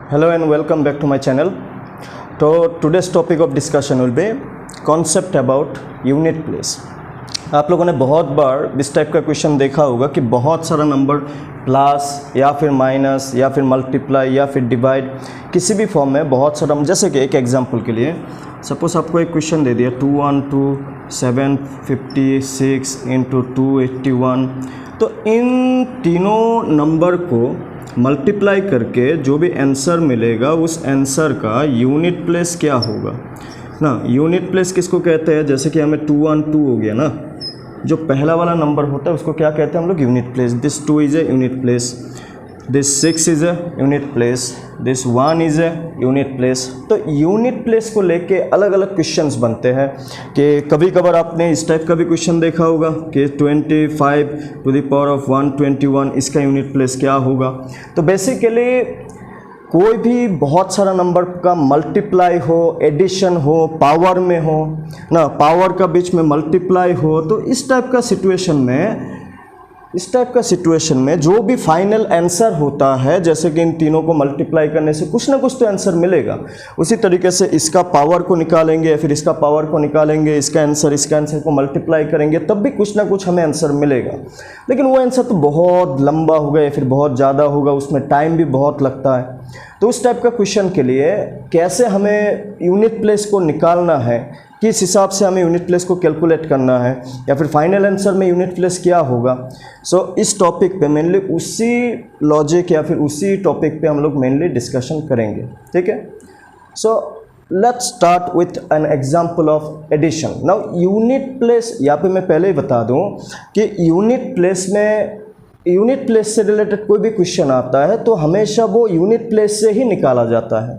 Hello and welcome back to my channel. So today's topic of discussion will be concept about unit place. आप लोगों ने बहुत बार इस type का question देखा होगा कि बहुत सारा नंबर प्लस या फिर माइनस या फिर मल्टीप्लाई या फिर डिवाइड किसी भी फॉर्म में बहुत सारा, जैसे कि एक एग्जांपल के लिए सपोज आपको एक क्वेश्चन दे दिया 212,756 इंटू 281, तो इन तीनों नंबर को मल्टीप्लाई करके जो भी आंसर मिलेगा उस आंसर का यूनिट प्लेस क्या होगा ना। यूनिट प्लेस किसको कहते हैं, जैसे कि हमें 212 हो गया ना, जो पहला वाला नंबर होता है उसको क्या कहते हैं हम लोग, unit place. This 2 is a unit place, this 6 is a unit place, this 1 is a unit place. तो यूनिट प्लेस को लेके अलग अलग क्वेश्चंस बनते हैं कि कभी कभार आपने इस टाइप का भी क्वेश्चन देखा होगा कि 25⁻121 इसका यूनिट प्लेस क्या होगा। तो बेसिकली कोई भी बहुत सारा नंबर का मल्टीप्लाई हो, एडिशन हो, पावर में हो ना, पावर का बीच में मल्टीप्लाई हो, तो इस टाइप का सिचुएशन में जो भी फाइनल आंसर होता है, जैसे कि इन तीनों को मल्टीप्लाई करने से कुछ ना कुछ तो आंसर मिलेगा। उसी तरीके से इसका पावर को निकालेंगे, फिर इसका पावर को निकालेंगे, इसका आंसर को मल्टीप्लाई करेंगे, तब भी कुछ ना कुछ हमें आंसर मिलेगा। लेकिन वो आंसर तो बहुत लंबा होगा या फिर बहुत ज़्यादा होगा, उसमें टाइम भी बहुत लगता है। तो उस टाइप का क्वेश्चन के लिए कैसे हमें यूनिट प्लेस को निकालना है, किस हिसाब से हमें यूनिट प्लेस को कैलकुलेट करना है, या फिर फाइनल आंसर में यूनिट प्लेस क्या होगा। सो इस टॉपिक पे मेनली उसी लॉजिक या फिर उसी टॉपिक पे हम लोग मेनली डिस्कशन करेंगे, ठीक है। So let's start with an example of addition. Now unit place, यहाँ पे मैं पहले ही बता दूँ कि यूनिट प्लेस से रिलेटेड कोई भी क्वेश्चन आता है तो हमेशा वो यूनिट प्लेस से ही निकाला जाता है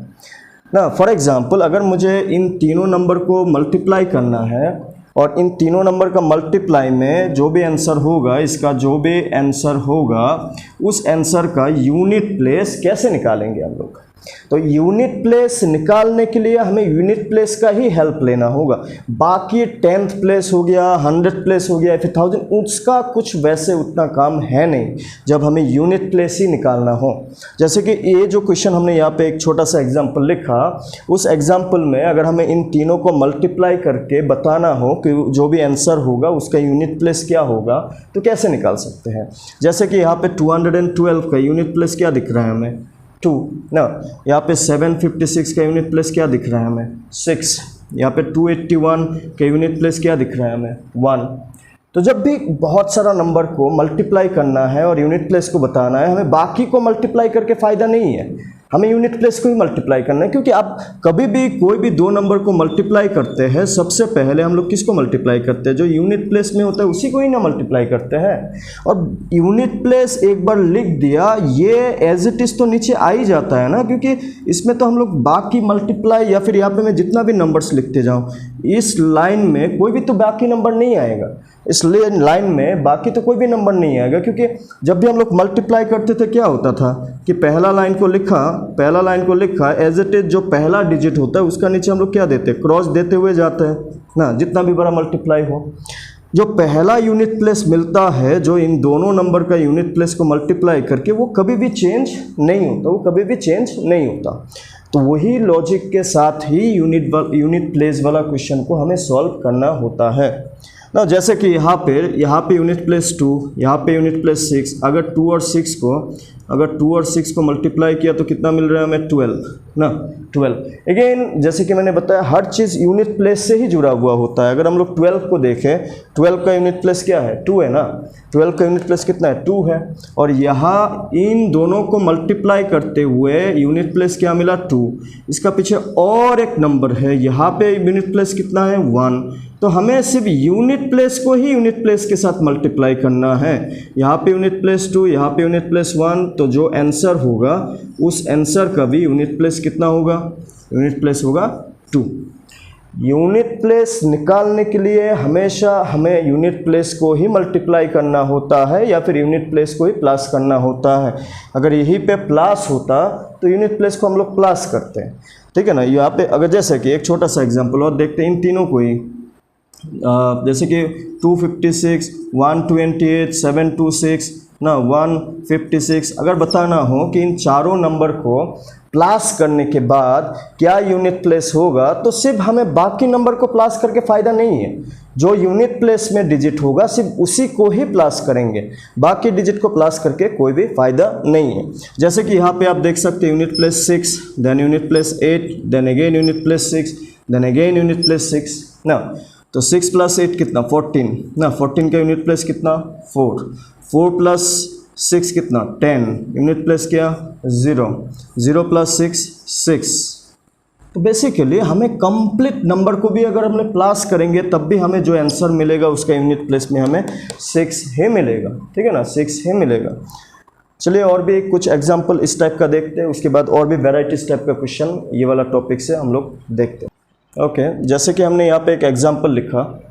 ना। फॉर एग्जांपल अगर मुझे इन तीनों नंबर को मल्टीप्लाई करना है और इन तीनों नंबर का मल्टीप्लाई में जो भी आंसर होगा, इसका जो भी आंसर होगा उस आंसर का यूनिट प्लेस कैसे निकालेंगे हम लोग। तो यूनिट प्लेस निकालने के लिए हमें यूनिट प्लेस का ही हेल्प लेना होगा। बाकी 10th प्लेस हो गया, 100th प्लेस हो गया या फिर 1000, उसका कुछ वैसे उतना काम है नहीं जब हमें यूनिट प्लेस ही निकालना हो। जैसे कि ये जो क्वेश्चन हमने यहाँ पे एक छोटा सा एग्जांपल लिखा, उस एग्जांपल में अगर हमें इन तीनों को मल्टीप्लाई करके बताना हो कि जो भी आंसर होगा उसका यूनिट प्लेस क्या होगा, तो कैसे निकाल सकते हैं। जैसे कि यहाँ पे 212 का यूनिट प्लेस क्या दिख रहा है हमें, 2 ना। यहाँ पे 756 का यूनिट प्लेस क्या दिख रहा है हमें, 6। यहाँ पे 281 का यूनिट प्लेस क्या दिख रहा है हमें, 1। तो जब भी बहुत सारा नंबर को मल्टीप्लाई करना है और यूनिट प्लेस को बताना है, हमें बाकी को मल्टीप्लाई करके फ़ायदा नहीं है, हमें यूनिट प्लेस को ही मल्टीप्लाई करना है। क्योंकि आप कभी भी कोई भी दो नंबर को मल्टीप्लाई करते हैं, सबसे पहले हम लोग किसको मल्टीप्लाई करते हैं, जो यूनिट प्लेस में होता है उसी को ही ना मल्टीप्लाई करते हैं। और यूनिट प्लेस एक बार लिख दिया, ये एज इट इज़ तो नीचे आ ही जाता है ना, क्योंकि इसमें तो हम लोग बाकी मल्टीप्लाई या फिर यहाँ पे मैं जितना भी नंबर्स लिखते जाऊँ, इस लाइन में कोई भी तो बाकी नंबर नहीं आएगा, इसलिए लाइन में बाकी तो कोई भी नंबर नहीं आएगा। क्योंकि जब भी हम लोग मल्टीप्लाई करते थे क्या होता था कि पहला लाइन को लिखा एज इट इज, जो पहला डिजिट होता है उसका नीचे हम लोग क्या देते हैं, क्रॉस देते हुए जाते हैं ना, जितना भी बड़ा मल्टीप्लाई हो। जो पहला यूनिट प्लेस मिलता है, जो इन दोनों नंबर का यूनिट प्लेस को मल्टीप्लाई करके, वो कभी भी चेंज नहीं होता, तो वही लॉजिक के साथ ही यूनिट प्लेस वाला क्वेश्चन को हमें सॉल्व करना होता है ना। जैसे कि यहाँ पे यूनिट प्लेस 2, यहाँ पे यूनिट प्लेस 6। अगर 2 और 6 को मल्टीप्लाई किया तो कितना मिल रहा है हमें, 12 ना, 12। अगेन जैसे कि मैंने बताया, हर चीज़ यूनिट प्लेस से ही जुड़ा हुआ होता है। अगर हम लोग 12 को देखें, 12 का यूनिट प्लेस क्या है, 2 है ना। 12 का यूनिट प्लेस कितना है, 2 है। और यहाँ इन दोनों को मल्टीप्लाई करते हुए यूनिट प्लेस क्या मिला, 2। इसका पीछे और एक नंबर है, यहाँ पे यूनिट प्लेस कितना है, 1। तो हमें सिर्फ यूनिट प्लेस को ही यूनिट प्लेस के साथ मल्टीप्लाई करना है। यहाँ पे यूनिट प्लेस 2, यहाँ पे यूनिट प्लेस 1, तो जो आंसर होगा उस आंसर का भी यूनिट प्लेस कितना होगा, यूनिट प्लेस होगा 2। यूनिट प्लेस निकालने के लिए हमेशा हमें यूनिट प्लेस को ही मल्टीप्लाई करना होता है या फिर यूनिट प्लेस को ही प्लस करना होता है। अगर यहीं पे प्लस होता तो यूनिट प्लेस को हम लोग प्लस करते हैं, ठीक है ना। यहाँ पे अगर जैसे कि एक छोटा सा एग्जांपल और देखते हैं इन तीनों को ही, जैसे कि 256, 128, 726 ना 156। अगर बताना हो कि इन चारों नंबर को प्लस करने के बाद क्या यूनिट प्लेस होगा, तो सिर्फ हमें बाकी नंबर को प्लस करके फ़ायदा नहीं है। जो यूनिट प्लेस में डिजिट होगा सिर्फ उसी को ही प्लस करेंगे, बाकी डिजिट को प्लस करके कोई भी फ़ायदा नहीं है। जैसे कि यहाँ पे आप देख सकते हैं unit place 6, then unit place 8, then again unit place 6, then again unit place 6 ना। तो 6 + 8 कितना 14 ना, 14 का यूनिट प्लेस कितना 4, 4 + 6 कितना 10, यूनिट प्लेस क्या 0, 0 + 6 6। तो बेसिकली हमें कंप्लीट नंबर को भी अगर हमने प्लस करेंगे तब भी हमें जो आंसर मिलेगा उसका यूनिट प्लेस में हमें 6 ही मिलेगा, ठीक है ना, 6 ही मिलेगा। चलिए और भी कुछ एग्जाम्पल इस टाइप का देखते हैं, उसके बाद और भी वेराइटीज टाइप का क्वेश्चन ये वाला टॉपिक से हम लोग देखते हैं। ओके, जैसे कि हमने यहाँ पे एक एग्जाम्पल लिखा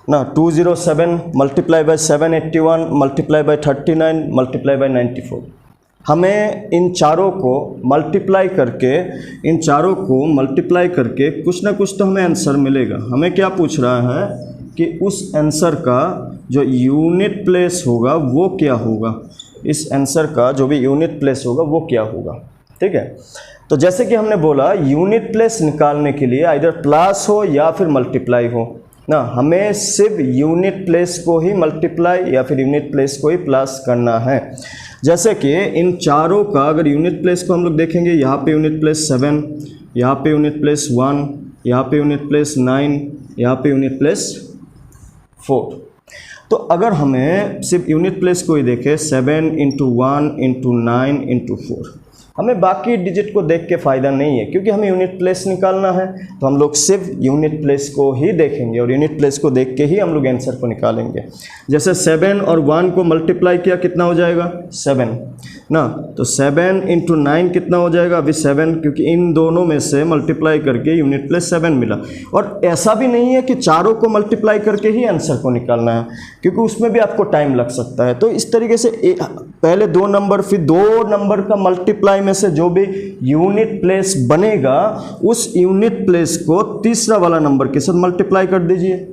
ना, 207 × 781 × 39 × 94। हमें इन चारों को मल्टीप्लाई करके कुछ ना कुछ तो हमें आंसर मिलेगा। हमें क्या पूछ रहा है कि उस आंसर का जो यूनिट प्लेस होगा वो क्या होगा, इस आंसर का जो भी यूनिट प्लेस होगा वो क्या होगा, ठीक है। तो जैसे कि हमने बोला यूनिट प्लेस निकालने के लिए आइदर प्लस हो या फिर मल्टीप्लाई हो ना, हमें सिर्फ यूनिट प्लेस को ही मल्टीप्लाई या फिर यूनिट प्लेस को ही प्लस करना है। जैसे कि इन चारों का अगर यूनिट प्लेस को हम लोग देखेंगे, यहाँ पे यूनिट प्लेस 7, यहाँ पे यूनिट प्लेस 1, यहाँ पे यूनिट प्लेस 9, यहाँ पे यूनिट प्लेस 4। तो अगर हमें सिर्फ यूनिट प्लेस को ही देखें 7 × 1 × 9 × 4, हमें बाकी डिजिट को देख के फ़ायदा नहीं है क्योंकि हमें यूनिट प्लेस निकालना है। तो हम लोग सिर्फ यूनिट प्लेस को ही देखेंगे और यूनिट प्लेस को देख के ही हम लोग आंसर को निकालेंगे। जैसे 7 और 1 को मल्टीप्लाई किया कितना हो जाएगा 7 ना, तो 7 × 9 कितना हो जाएगा अभी 7, क्योंकि इन दोनों में से मल्टीप्लाई करके यूनिट प्लेस 7 मिला। और ऐसा भी नहीं है कि चारों को मल्टीप्लाई करके ही आंसर को निकालना है, क्योंकि उसमें भी आपको टाइम लग सकता है। तो इस तरीके से पहले 2 नंबर फिर 2 नंबर का मल्टीप्लाई में से जो भी यूनिट प्लेस बनेगा उस यूनिट प्लेस को तीसरा वाला नंबर के साथ मल्टीप्लाई कर दीजिए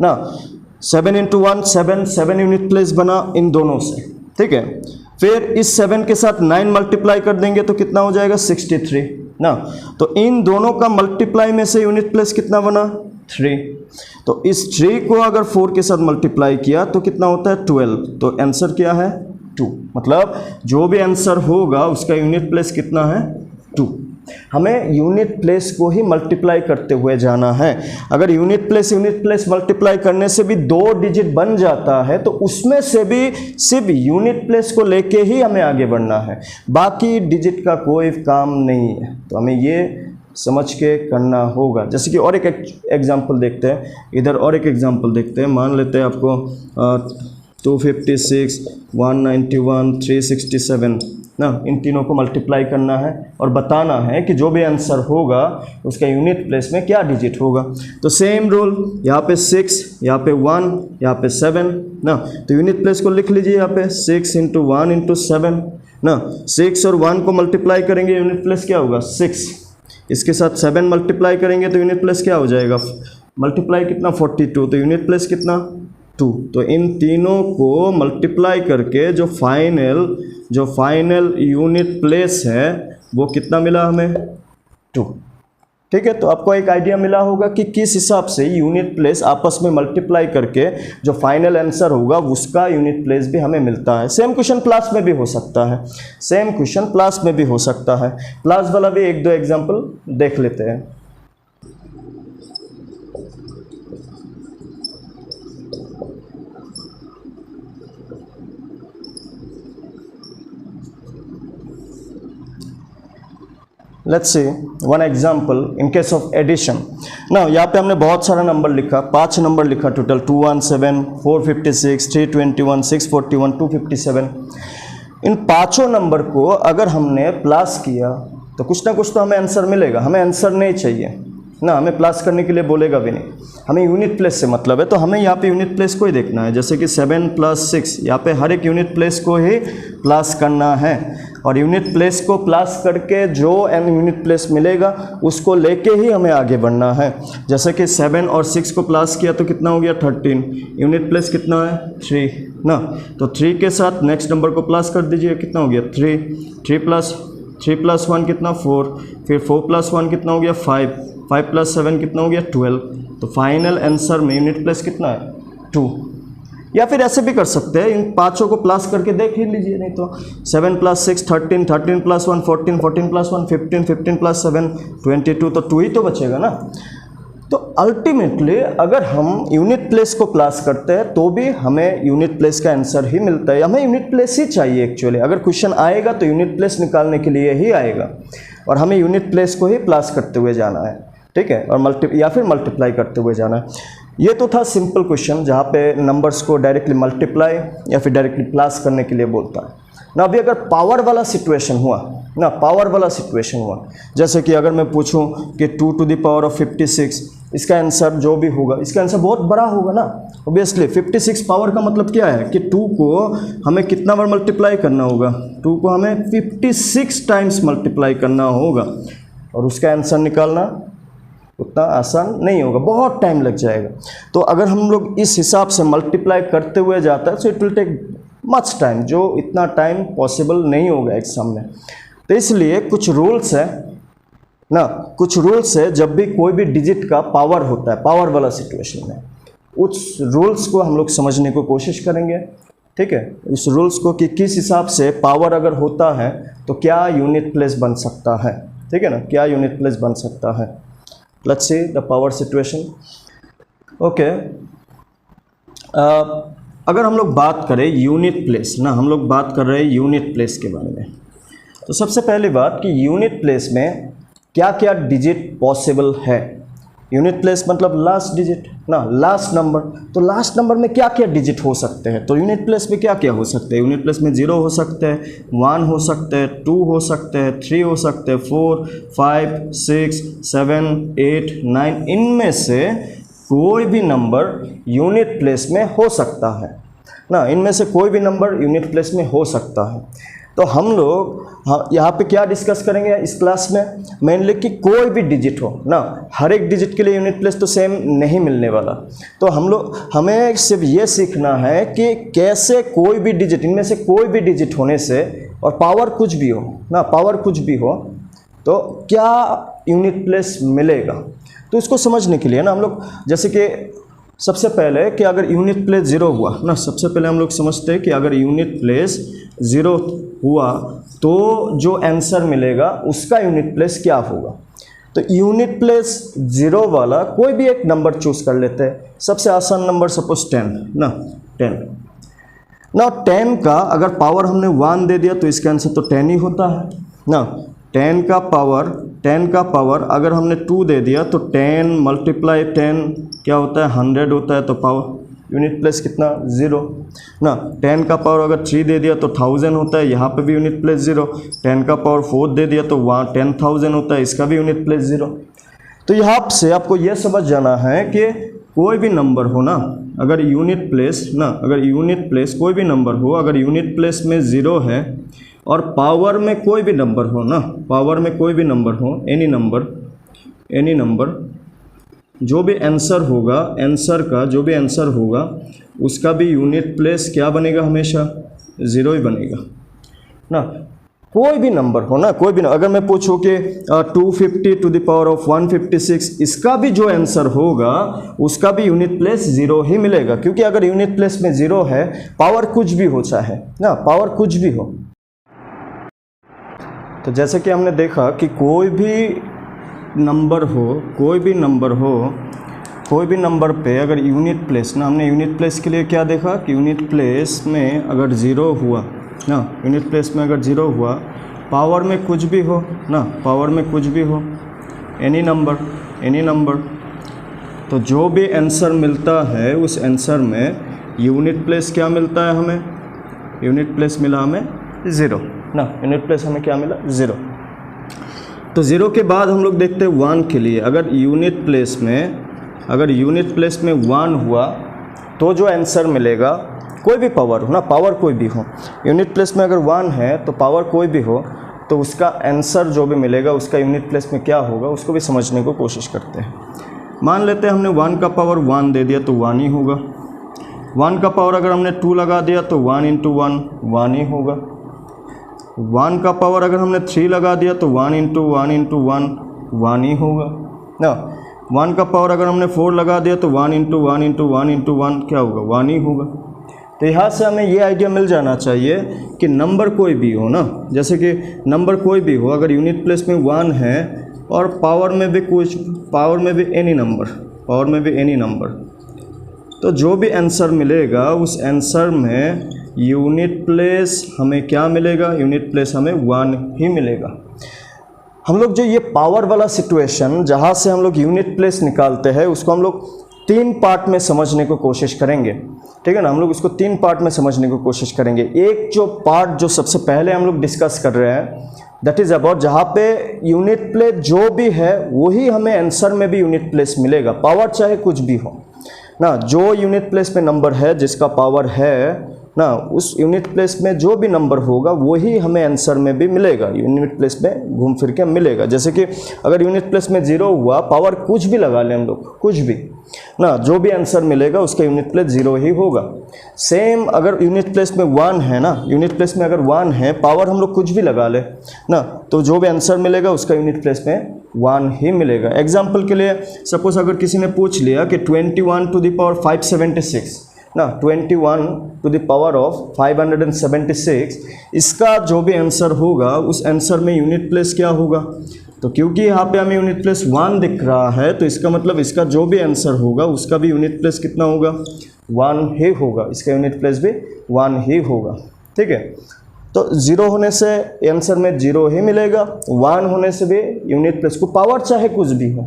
ना। 7 × 1 7 यूनिट प्लेस बना इन दोनों से, ठीक है। फिर इस 7 के साथ 9 मल्टीप्लाई कर देंगे तो कितना हो जाएगा 63 ना। तो इन दोनों का मल्टीप्लाई में से यूनिट प्लेस कितना बना 3। तो इस 3 को अगर 4 के साथ मल्टीप्लाई किया तो कितना होता है 12। तो आंसर क्या है 2। मतलब जो भी आंसर होगा उसका यूनिट प्लेस कितना है 2। हमें यूनिट प्लेस को ही मल्टीप्लाई करते हुए जाना है। अगर यूनिट प्लेस मल्टीप्लाई करने से भी 2 डिजिट बन जाता है तो उसमें से भी सिर्फ यूनिट प्लेस को लेके ही हमें आगे बढ़ना है, बाकी डिजिट का कोई काम नहीं है। तो हमें ये समझ के करना होगा। जैसे कि और एक एग्जांपल देखते हैं, इधर और एक एग्जांपल देखते हैं। मान लेते हैं आपको 256 191 367 ना, इन तीनों को मल्टीप्लाई करना है और बताना है कि जो भी आंसर होगा उसका यूनिट प्लेस में क्या डिजिट होगा। तो सेम रूल, यहाँ पे 6, यहाँ पे 1, यहाँ पे 7 ना। तो यूनिट प्लेस को लिख लीजिए यहाँ पे 6 × 1 × 7 ना। 6 और 1 को मल्टीप्लाई करेंगे यूनिट प्लेस क्या होगा 6। इसके साथ 7 मल्टीप्लाई करेंगे तो यूनिट प्लेस क्या हो जाएगा, मल्टीप्लाई कितना 42, तो यूनिट प्लेस कितना 2। तो इन तीनों को मल्टीप्लाई करके जो फाइनल यूनिट प्लेस है वो कितना मिला हमें 2। ठीक है, तो आपको एक आइडिया मिला होगा कि किस हिसाब से यूनिट प्लेस आपस में मल्टीप्लाई करके जो फाइनल आंसर होगा उसका यूनिट प्लेस भी हमें मिलता है। सेम क्वेश्चन प्लस में भी हो सकता है, प्लस वाला भी 1-2 एग्जाम्पल देख लेते हैं। Let's see one example in case of addition ना। यहाँ पे हमने बहुत सारा नंबर लिखा, 5 नंबर लिखा टोटल, 217 456 321 641 257। इन पाँचों नंबर को अगर हमने प्लस किया तो कुछ ना कुछ तो हमें आंसर मिलेगा। हमें आंसर नहीं चाहिए ना, हमें प्लस करने के लिए बोलेगा भी नहीं, हमें यूनिट प्लेस से मतलब है। तो हमें यहाँ पे यूनिट प्लेस को ही देखना है। जैसे कि 7 + 6, यहाँ पे हर एक यूनिट प्लेस को ही प्लस करना है। और यूनिट प्लेस को प्लस करके जो यूनिट प्लेस मिलेगा उसको लेके ही हमें आगे बढ़ना है। जैसे कि 7 और 6 को प्लस किया तो कितना हो गया 13, यूनिट प्लेस कितना है 3 ना, तो 3 के साथ नेक्स्ट नंबर को प्लस कर दीजिए, कितना हो गया 3 प्लस 1 कितना 4, फिर 4 प्लस 1 कितना हो गया 5 प्लस 7 कितना हो गया 12। तो फाइनल आंसर में यूनिट प्लेस कितना है 2। या फिर ऐसे भी कर सकते हैं, इन पाँचों को प्लस करके देख ही लीजिए, नहीं तो 7 प्लस 6 13, 13 प्लस 1 14, 14 प्लस 1 15, 15 प्लस 7 22, तो 2 ही तो बचेगा ना। तो अल्टीमेटली अगर हम यूनिट प्लेस को प्लस करते हैं तो भी हमें यूनिट प्लेस का आंसर ही मिलता है। हमें यूनिट प्लेस ही चाहिए एक्चुअली, अगर क्वेश्चन आएगा तो यूनिट प्लेस निकालने के लिए ही आएगा और हमें यूनिट प्लेस को ही प्लस करते हुए जाना है, ठीक है, और या फिर मल्टीप्लाई करते हुए जाना है। ये तो था सिंपल क्वेश्चन जहाँ पे नंबर्स को डायरेक्टली मल्टीप्लाई या फिर डायरेक्टली प्लस करने के लिए बोलता है ना। अभी अगर पावर वाला सिचुएशन हुआ ना, पावर वाला सिचुएशन हुआ, जैसे कि अगर मैं पूछूं कि 2 टू द पावर ऑफ 56, इसका आंसर जो भी होगा इसका आंसर बहुत बड़ा होगा ना। ऑब्वियसली 56 पावर का मतलब क्या है कि 2 को हमें कितना बार मल्टीप्लाई करना होगा, 2 को हमें 56 टाइम्स मल्टीप्लाई करना होगा और उसका आंसर निकालना उतना आसान नहीं होगा, बहुत टाइम लग जाएगा। तो अगर हम लोग इस हिसाब से मल्टीप्लाई करते हुए जाता है तो it will take much time, जो इतना टाइम पॉसिबल नहीं होगा एग्जाम में। तो इसलिए कुछ रूल्स है ना, कुछ रूल्स है, जब भी कोई भी डिजिट का पावर होता है पावर वाला सिचुएशन में, उस रूल्स को हम लोग समझने को कोशिश करेंगे, ठीक है। उस रूल्स को कि किस हिसाब से पावर अगर होता है तो क्या यूनिट प्लेस बन सकता है, ठीक है ना, क्या यूनिट प्लेस बन सकता है। Let's see the power situation. Okay, अगर हम लोग बात करें यूनिट प्लेस ना, हम लोग बात कर रहे हैं यूनिट प्लेस के बारे में, तो सबसे पहली बात कि यूनिट प्लेस में क्या क्या डिजिट पॉसिबल है। यूनिट प्लेस मतलब लास्ट डिजिट ना, लास्ट नंबर, तो लास्ट नंबर में क्या क्या डिजिट हो सकते हैं। तो यूनिट प्लेस में क्या क्या हो सकते हैं, यूनिट प्लेस में 0 हो सकते हैं, 1 हो सकते हैं, 2 हो सकते हैं, 3 हो सकते हैं, 4 5 6 7 8 9, इनमें से कोई भी नंबर यूनिट प्लेस में हो सकता है ना, इनमें से कोई भी नंबर यूनिट प्लेस में हो सकता है। तो हम लोग यहाँ पे क्या डिस्कस करेंगे इस क्लास में, मेनली कि कोई भी डिजिट हो ना, हर एक डिजिट के लिए यूनिट प्लेस तो सेम नहीं मिलने वाला। तो हमें सिर्फ ये सीखना है कि कैसे कोई भी डिजिट, इनमें से कोई भी डिजिट होने से, और पावर कुछ भी हो ना, पावर कुछ भी हो, तो क्या यूनिट प्लेस मिलेगा। तो इसको समझने के लिए ना हम लोग, जैसे कि सबसे पहले कि अगर यूनिट प्लेस 0 हुआ ना, सबसे पहले हम लोग समझते हैं कि अगर यूनिट प्लेस 0 हुआ तो जो आंसर मिलेगा उसका यूनिट प्लेस क्या होगा। तो यूनिट प्लेस 0 वाला कोई भी एक नंबर चूज कर लेते हैं। सबसे आसान नंबर सपोज 10 ना, 10 ना, 10 का अगर पावर हमने 1 दे दिया तो इसका आंसर तो 10 ही होता है ना। 10 का पावर अगर हमने 2 दे दिया तो 10 मल्टीप्लाई 10 क्या होता है 100 होता है, तो पावर यूनिट प्लेस कितना 0 ना। 10 का पावर अगर 3 दे दिया तो 1000 होता है, यहाँ पे भी यूनिट प्लेस 0। 10 का पावर 4 दे दिया तो वहाँ 10,000 होता है, इसका भी यूनिट प्लेस 0। तो यहाँ से आपको यह समझ जाना है कि कोई भी नंबर हो ना, अगर यूनिट प्लेस ना, अगर यूनिट प्लेस कोई भी नंबर हो, अगर यूनिट प्लेस में 0 है और पावर में कोई भी नंबर हो ना, पावर में कोई भी नंबर हो, एनी नंबर, जो भी आंसर होगा, आंसर का जो भी आंसर होगा उसका भी यूनिट प्लेस क्या बनेगा, हमेशा 0 ही बनेगा ना। कोई भी नंबर हो ना, कोई भी ना, अगर मैं पूछूं कि 250 टू द पावर ऑफ 156, इसका भी जो आंसर होगा उसका भी यूनिट प्लेस 0 ही मिलेगा, क्योंकि अगर यूनिट प्लेस में 0 है, पावर कुछ भी हो चाहे ना, पावर कुछ भी हो। तो जैसे कि हमने देखा कि कोई भी नंबर पे अगर यूनिट प्लेस ना, हमने यूनिट प्लेस के लिए क्या देखा कि यूनिट प्लेस में अगर 0 हुआ ना, यूनिट प्लेस में अगर 0 हुआ, पावर में कुछ भी हो ना, पावर में कुछ भी हो, एनी नंबर, तो जो भी आंसर मिलता है उस आंसर में यूनिट प्लेस क्या मिलता है, हमें यूनिट प्लेस मिला हमें 0 ना, यूनिट प्लेस हमें क्या मिला 0। तो 0 के बाद हम लोग देखते हैं 1 के लिए, अगर यूनिट प्लेस में 1 हुआ तो जो आंसर मिलेगा कोई भी पावर हो ना, पावर कोई भी हो, यूनिट प्लेस में अगर 1 है तो पावर कोई भी हो तो उसका आंसर जो भी मिलेगा उसका यूनिट प्लेस में क्या होगा उसको भी समझने को कोशिश करते हैं। मान लेते हैं हमने 1 का पावर 1 दे दिया तो 1 ही होगा। 1 का पावर अगर हमने 2 लगा दिया तो 1 × 1 1 ही होगा। 1 का पावर अगर हमने 3 लगा दिया तो 1 × 1 × 1 1 ही होगा ना। 1 का पावर अगर हमने 4 लगा दिया तो 1 × 1 × 1 × 1 क्या होगा, 1 ही होगा। तो यहाँ से हमें ये आइडिया मिल जाना चाहिए कि नंबर कोई भी हो ना, जैसे कि नंबर कोई भी हो, अगर यूनिट प्लेस में 1 है और पावर में भी एनी नंबर, तो जो भी आंसर मिलेगा उस आंसर में यूनिट प्लेस हमें क्या मिलेगा, यूनिट प्लेस हमें 1 ही मिलेगा। हम लोग जो ये पावर वाला सिचुएशन जहाँ से हम लोग यूनिट प्लेस निकालते हैं उसको हम लोग 3 पार्ट में समझने को कोशिश करेंगे, ठीक है ना। हम लोग उसको 3 पार्ट में समझने की कोशिश करेंगे। एक जो पार्ट जो सबसे पहले हम लोग डिस्कस कर रहे हैं दैट इज़ अबाउट जहाँ पे यूनिट प्लेस जो भी है वही हमें आंसर में भी यूनिट प्लेस मिलेगा, पावर चाहे कुछ भी हो ना। जो यूनिट प्लेस में नंबर है जिसका पावर है ना, उस यूनिट प्लेस में जो भी नंबर होगा वही हमें आंसर में भी मिलेगा, यूनिट प्लेस में घूम फिर के मिलेगा। जैसे कि अगर यूनिट प्लेस में 0 हुआ, पावर कुछ भी लगा लें हम लोग, कुछ भी ना, जो भी आंसर मिलेगा उसका यूनिट प्लेस 0 ही होगा। सेम अगर यूनिट प्लेस में 1 है ना, यूनिट प्लेस में अगर 1 है, पावर हम लोग कुछ भी लगा ले ना, तो जो भी आंसर मिलेगा उसका यूनिट प्लेस में 1 ही मिलेगा। एग्जाम्पल के लिए सपोज अगर किसी ने पूछ लिया कि 21 to the power 576 ना, 21 to the power of 576, इसका जो भी आंसर होगा उस आंसर में यूनिट प्लेस क्या होगा। तो क्योंकि यहाँ पे हमें यूनिट प्लेस 1 दिख रहा है तो इसका मतलब इसका जो भी आंसर होगा उसका भी यूनिट प्लेस कितना होगा, 1 ही होगा, इसका यूनिट प्लेस भी 1 ही होगा, ठीक है। तो 0 होने से आंसर में 0 ही मिलेगा, 1 होने से भी यूनिट प्लेस को, पावर चाहे कुछ भी हो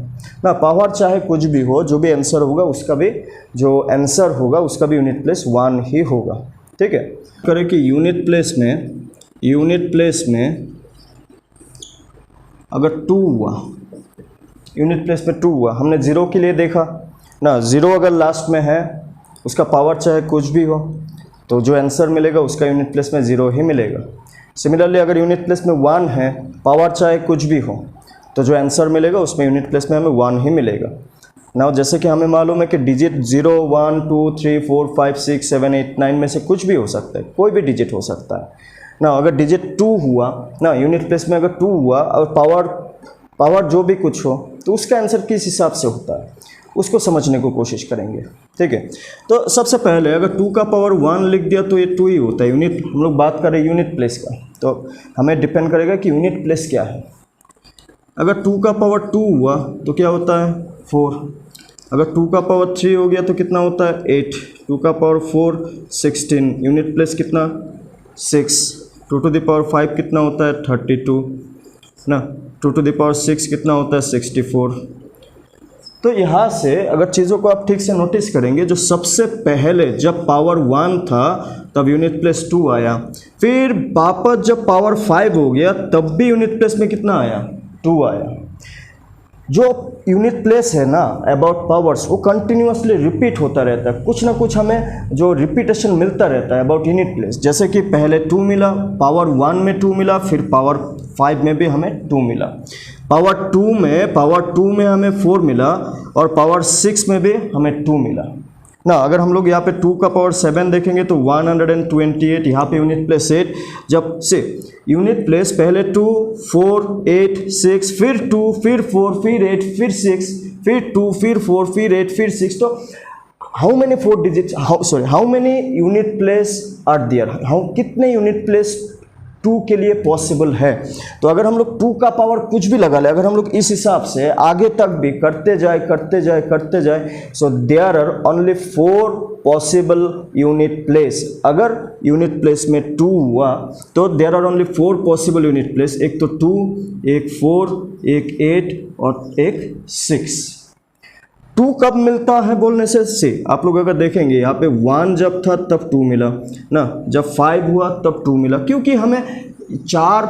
ना, पावर चाहे कुछ भी हो, जो भी आंसर होगा उसका भी जो आंसर होगा उसका भी यूनिट प्लेस 1 ही होगा, ठीक है। करें कि यूनिट प्लेस में अगर 2 हुआ, यूनिट प्लेस में 2 हुआ, हमने 0 के लिए देखा ना, 0 अगर लास्ट में है उसका पावर चाहे कुछ भी हो तो जो आंसर मिलेगा उसका यूनिट प्लेस में 0 ही मिलेगा। सिमिलरली अगर यूनिट प्लेस में 1 है, पावर चाहे कुछ भी हो, तो जो आंसर मिलेगा उसमें यूनिट प्लेस में हमें 1 ही मिलेगा ना। जैसे कि हमें मालूम है कि डिजिट 0, 1, 2, 3, 4, 5, 6, 7, 8, 9 में से कुछ भी हो सकता है, कोई भी डिजिट हो सकता है ना। अगर डिजिट 2 हुआ ना, यूनिट प्लेस में अगर 2 हुआ और पावर जो भी कुछ हो तो उसका आंसर किस हिसाब से होता है उसको समझने को कोशिश करेंगे, ठीक है। तो सबसे पहले अगर 2 का पावर 1 लिख दिया तो ये 2 ही होता है। यूनिट, हम लोग बात करें यूनिट प्लेस का, तो हमें डिपेंड करेगा कि यूनिट प्लेस क्या है। अगर 2 का पावर 2 हुआ तो क्या होता है, 4। अगर 2 का पावर 3 हो गया तो कितना होता है, 8। 2 का पावर 4 16, यूनिट प्लेस कितना, 6। 2 to the power 5 कितना होता है, 32 ना। 2 to the power 6 कितना होता है, 64। तो यहाँ से अगर चीज़ों को आप ठीक से नोटिस करेंगे, जो सबसे पहले जब पावर 1 था तब यूनिट प्लेस 2 आया, फिर वापस जब पावर 5 हो गया तब भी यूनिट प्लेस में कितना आया, 2 आया। जो यूनिट प्लेस है ना अबाउट पावर्स, वो कंटिन्यूसली रिपीट होता रहता है, कुछ ना कुछ हमें जो रिपीटेशन मिलता रहता है अबाउट यूनिट प्लेस। जैसे कि पहले 2 मिला, पावर 1 में 2 मिला, फिर पावर 5 में भी हमें 2 मिला, पावर 2 में हमें 4 मिला और पावर 6 में भी हमें 2 मिला ना। अगर हम लोग यहाँ पे 2 का पावर 7 देखेंगे तो 128, यहाँ पे यूनिट प्लेस 8। जब से यूनिट प्लेस पहले 2, 4, 8, 6, फिर 2, फिर 4, फिर 8, फिर 6, फिर 2, फिर 4, फिर 8, फिर 6, तो how many unit place are there, कितने यूनिट प्लेस 2 के लिए पॉसिबल है। तो अगर हम लोग 2 का पावर कुछ भी लगा ले, अगर हम लोग इस हिसाब से आगे तक भी करते जाए, so there are only 4 possible unit place. अगर यूनिट प्लेस में 2 हुआ तो there are only 4 possible unit place, एक तो 2, एक 4, एक 8 और एक 6। 2 कब मिलता है बोलने से आप लोग अगर देखेंगे यहाँ पे 1 जब था तब 2 मिला ना, जब 5 हुआ तब 2 मिला, क्योंकि हमें 4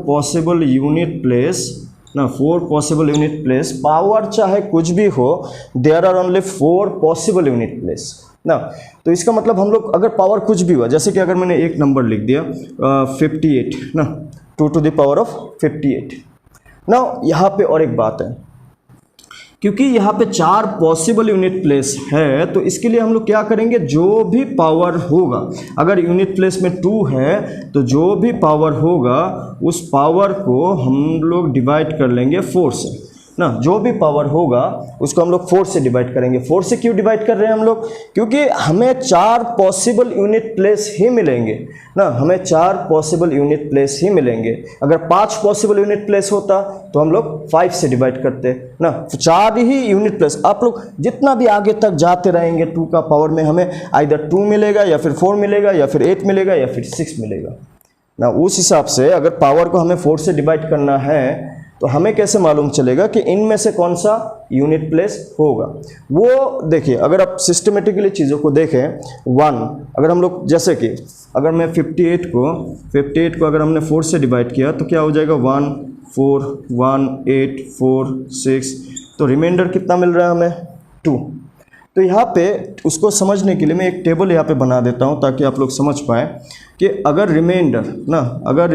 पॉसिबल यूनिट प्लेस ना, 4 पॉसिबल यूनिट प्लेस, पावर चाहे कुछ भी हो, there are only 4 possible unit place ना। तो इसका मतलब हम लोग अगर पावर कुछ भी हुआ, जैसे कि अगर मैंने एक नंबर लिख दिया 58 ना, 2 to the power of 58 ना। यहाँ पे और एक बात है, क्योंकि यहाँ पे 4 पॉसिबल यूनिट प्लेस है, तो इसके लिए हम लोग क्या करेंगे, जो भी पावर होगा, अगर यूनिट प्लेस में 2 है तो जो भी पावर होगा उस पावर को हम लोग डिवाइड कर लेंगे 4 से ना। जो भी पावर होगा उसको हम लोग 4 से डिवाइड करेंगे। 4 से क्यों डिवाइड कर रहे हैं हम लोग, क्योंकि हमें 4 पॉसिबल यूनिट प्लेस ही मिलेंगे ना, हमें 4 पॉसिबल यूनिट प्लेस ही मिलेंगे। अगर 5 पॉसिबल यूनिट प्लेस होता तो हम लोग 5 से डिवाइड करते ना। 4 ही यूनिट प्लेस, आप लोग जितना भी आगे तक जाते रहेंगे 2 का पावर में हमें आइदर 2 मिलेगा या फिर 4 मिलेगा या फिर 8 मिलेगा या फिर 6 मिलेगा ना। उस हिसाब से अगर पावर को हमें 4 से डिवाइड करना है तो हमें कैसे मालूम चलेगा कि इनमें से कौन सा यूनिट प्लेस होगा। वो देखिए, अगर आप सिस्टमेटिकली चीज़ों को देखें, 1 अगर हम लोग, जैसे कि अगर मैं 58 को अगर हमने 4 से डिवाइड किया तो क्या हो जाएगा, 1 4 1 8 4 6, तो रिमाइंडर कितना मिल रहा है हमें, 2। तो यहाँ पे उसको समझने के लिए मैं एक टेबल यहाँ पे बना देता हूँ ताकि आप लोग समझ पाएँ कि अगर रिमाइंडर ना, अगर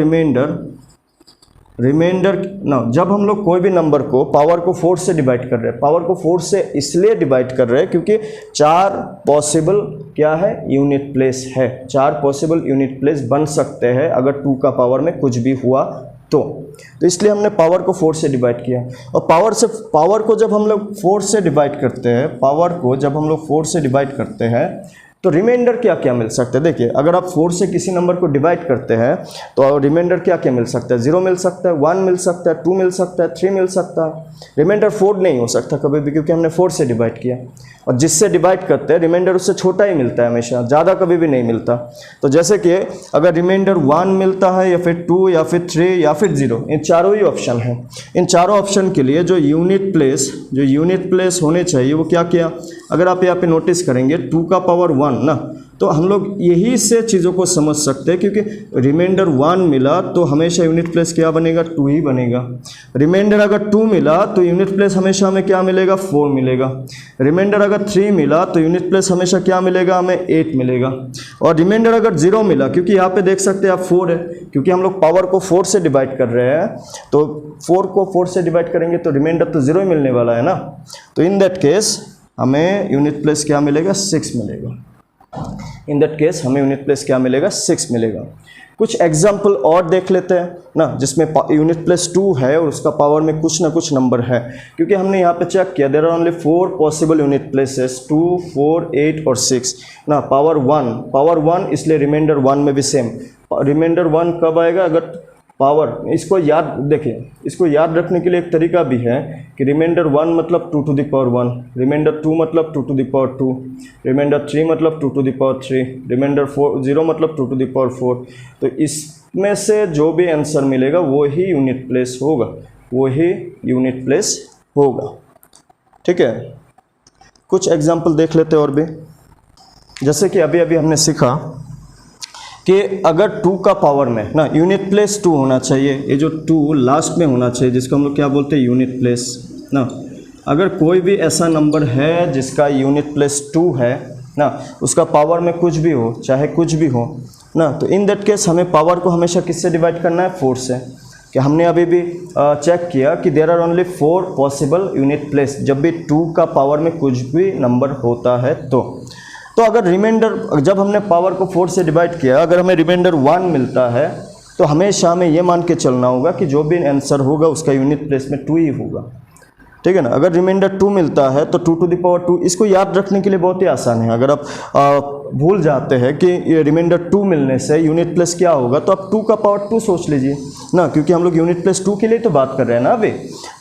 रिमाइंडर ना, जब हम लोग कोई भी नंबर को पावर को 4 से डिवाइड कर रहे हैं, पावर को 4 से इसलिए डिवाइड कर रहे हैं क्योंकि 4 पॉसिबल क्या है, यूनिट प्लेस है। 4 पॉसिबल यूनिट प्लेस बन सकते हैं अगर 2 का पावर में कुछ भी हुआ तो इसलिए हमने पावर को 4 से डिवाइड किया। और पावर को जब हम लोग 4 से डिवाइड करते हैं, पावर को जब हम लोग 4 से डिवाइड करते हैं तो रिमाइंडर क्या क्या मिल सकता है। देखिए, अगर आप 4 से किसी नंबर को डिवाइड करते हैं तो रिमाइंडर क्या क्या मिल सकता है, 0 मिल सकता है, 1 मिल सकता है, 2 मिल सकता है, 3 मिल सकता है। रिमाइंडर 4 नहीं हो सकता कभी भी, क्योंकि हमने 4 से डिवाइड किया। और जिससे डिवाइड करते हैं रिमाइंडर उससे छोटा ही मिलता है हमेशा, ज़्यादा कभी भी नहीं मिलता। तो जैसे कि अगर रिमाइंडर 1 मिलता है या फिर 2 या फिर 3 या फिर 0, इन चारों ही ऑप्शन हैं। इन चारों ऑप्शन के लिए जो यूनिट प्लेस होने चाहिए वो क्या क्या, अगर आप यहाँ पे नोटिस करेंगे 2 का पावर 1 ना, तो हम लोग यही से चीज़ों को समझ सकते हैं, क्योंकि रिमाइंडर 1 मिला तो हमेशा यूनिट प्लेस क्या बनेगा, 2 ही बनेगा। रिमाइंडर अगर 2 मिला तो यूनिट प्लेस हमेशा हमें क्या मिलेगा, 4 मिलेगा। रिमाइंडर अगर 3 मिला तो यूनिट प्लेस हमेशा क्या मिलेगा, हमें 8 मिलेगा। और रिमाइंडर अगर 0 मिला, क्योंकि यहाँ पे देख सकते हैं आप 4 है, क्योंकि हम लोग पावर को 4 से डिवाइड कर रहे हैं, तो 4 को 4 से डिवाइड करेंगे तो रिमाइंडर तो 0 ही मिलने वाला है ना। तो इन दैट केस हमें यूनिट प्लेस क्या मिलेगा, 6 मिलेगा। इन दैट केस हमें यूनिट प्लेस क्या मिलेगा, 6 मिलेगा। कुछ एग्जाम्पल और देख लेते हैं ना, जिसमें यूनिट प्लेस 2 है और उसका पावर में कुछ ना कुछ नंबर है, क्योंकि हमने यहाँ पे चेक किया there are only 4 possible unit places, 2 4 8 और 6 ना। पावर 1 इसलिए रिमाइंडर 1 में भी सेम। रिमाइंडर 1 कब आएगा, अगर पावर, इसको याद देखिए, इसको याद रखने के लिए एक तरीका भी है कि रिमाइंडर 1 मतलब 2 to the power 1, रिमाइंडर 2 मतलब 2 to the power 2, रिमाइंडर 3 मतलब 2 to the power 3, रिमाइंडर 0 मतलब 2 to the power 4। तो इसमें से जो भी आंसर मिलेगा वो ही यूनिट प्लेस होगा, वो ही यूनिट प्लेस होगा। ठीक है, कुछ एग्जाम्पल देख लेते और भी, जैसे कि अभी हमने सीखा कि अगर 2 का पावर में ना यूनिट प्लेस 2 होना चाहिए, ये जो 2 लास्ट में होना चाहिए जिसको हम लोग क्या बोलते हैं, यूनिट प्लेस ना। अगर कोई भी ऐसा नंबर है जिसका यूनिट प्लेस 2 है ना, उसका पावर में कुछ भी हो, चाहे कुछ भी हो ना, तो इन दैट केस हमें पावर को हमेशा किससे डिवाइड करना है, 4 से। कि हमने अभी भी चेक किया कि there are only 4 possible unit place, जब भी 2 का पावर में कुछ भी नंबर होता है तो अगर रिमाइंडर, जब हमने पावर को 4 से डिवाइड किया, अगर हमें रिमाइंडर 1 मिलता है तो हमेशा हमें ये मान के चलना होगा कि जो भी आंसर होगा उसका यूनिट प्लेस में 2 ही होगा। ठीक है ना। अगर रिमाइंडर 2 मिलता है तो 2 to the power 2, इसको याद रखने के लिए बहुत ही आसान है। अगर आप भूल जाते हैं कि ये रिमाइंडर 2 मिलने से यूनिट प्लेस क्या होगा, तो आप 2 का पावर 2 सोच लीजिए ना, क्योंकि हम लोग यूनिट प्लेस 2 के लिए तो बात कर रहे हैं ना अभी।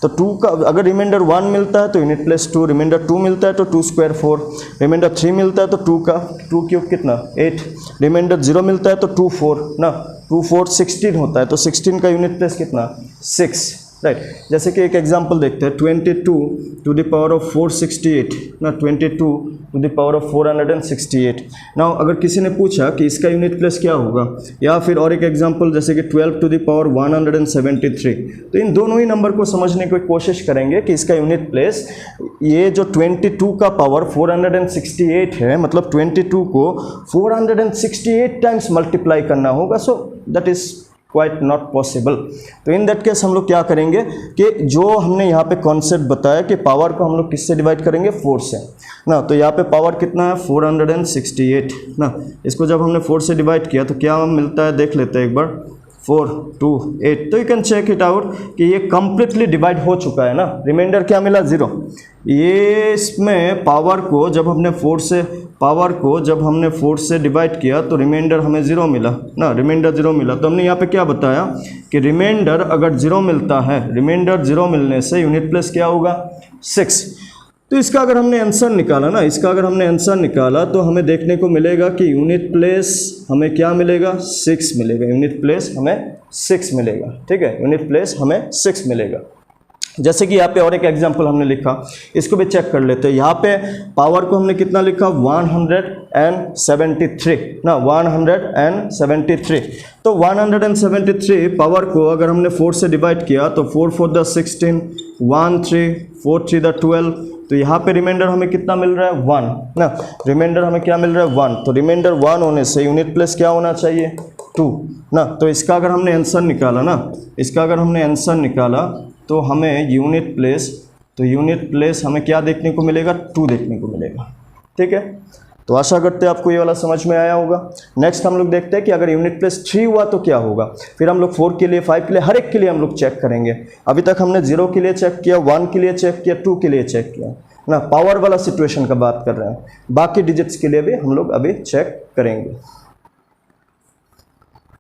तो 2 का अगर रिमाइंडर 1 मिलता है तो यूनिट प्लेस 2, रिमाइंडर 2 मिलता है तो 2 स्क्वायर 4, रिमाइंडर 3 मिलता है तो 2 का 2 क्यूब कितना 8, रिमाइंडर 0 मिलता है तो 2 4 ना, 2 4 16 होता है, तो 16 का यूनिट प्लेस कितना 6 राइट। जैसे कि एक एग्जांपल देखते हैं 22 टू द पावर ऑफ 468 ना, 22 टू द पावर ऑफ 468। ना अगर किसी ने पूछा कि इसका यूनिट प्लेस क्या होगा, या फिर और एक एग्जांपल जैसे कि 12 टू द पावर 173, तो इन दोनों ही नंबर को समझने की कोशिश करेंगे कि इसका यूनिट प्लेस, ये जो 22 का पावर 468 है, मतलब 22 को 468 टाइम्स मल्टीप्लाई करना होगा, so that is quite not possible. तो इन दैट केस हम लोग क्या करेंगे कि जो हमने यहाँ पे कॉन्सेप्ट बताया कि पावर को हम लोग किससे डिवाइड करेंगे, 4 से ना। तो यहाँ पे पावर कितना है, 468 ना। इसको जब हमने 4 से डिवाइड किया तो क्या मिलता है, देख लेते हैं एक बार, 4 2 8। तो you can check it out कि ये कंप्लीटली डिवाइड हो चुका है ना। रिमाइंडर क्या मिला, 0। ये इसमें पावर को जब हमने 4 से डिवाइड किया तो रिमाइंडर हमें 0 मिला ना, रिमाइंडर 0 मिला। तो हमने यहाँ पे क्या बताया कि रिमाइंडर अगर 0 मिलता है, रिमाइंडर 0 मिलने से यूनिट प्लेस क्या होगा, 6। तो इसका अगर हमने आंसर निकाला ना, इसका अगर हमने आंसर निकाला तो हमें देखने को मिलेगा कि यूनिट प्लेस हमें क्या मिलेगा, 6 मिलेगा। यूनिट प्लेस हमें 6 मिलेगा, ठीक है, यूनिट प्लेस हमें 6 मिलेगा। जैसे कि यहाँ पे और एक एग्जांपल हमने लिखा, इसको भी चेक कर लेते हैं। यहाँ पे पावर को हमने कितना लिखा, 173 ना, 173। तो 173 पावर को अगर हमने 4 से डिवाइड किया तो 4 4 द 16, 1 3 4 3 द 12। तो यहाँ पे रिमाइंडर हमें कितना मिल रहा है, 1 ना। रिमाइंडर हमें क्या मिल रहा है, 1। तो रिमाइंडर 1 होने से यूनिट प्लेस क्या होना चाहिए, 2 ना। तो इसका अगर हमने आंसर निकाला ना, इसका अगर हमने आंसर निकाला तो हमें यूनिट प्लेस हमें क्या देखने को मिलेगा, 2 देखने को मिलेगा, ठीक है। तो आशा करते हैं आपको ये वाला समझ में आया होगा। नेक्स्ट हम लोग देखते हैं कि अगर यूनिट प्लेस 3 हुआ तो क्या होगा। फिर हम लोग 4 के लिए, 5 के लिए, हर एक के लिए हम लोग चेक करेंगे। अभी तक हमने 0 के लिए चेक किया, 1 के लिए चेक किया, 2 के लिए चेक किया ना। पावर वाला सिचुएशन का बात कर रहे हैं, बाकी डिजिट्स के लिए भी हम लोग अभी चेक करेंगे।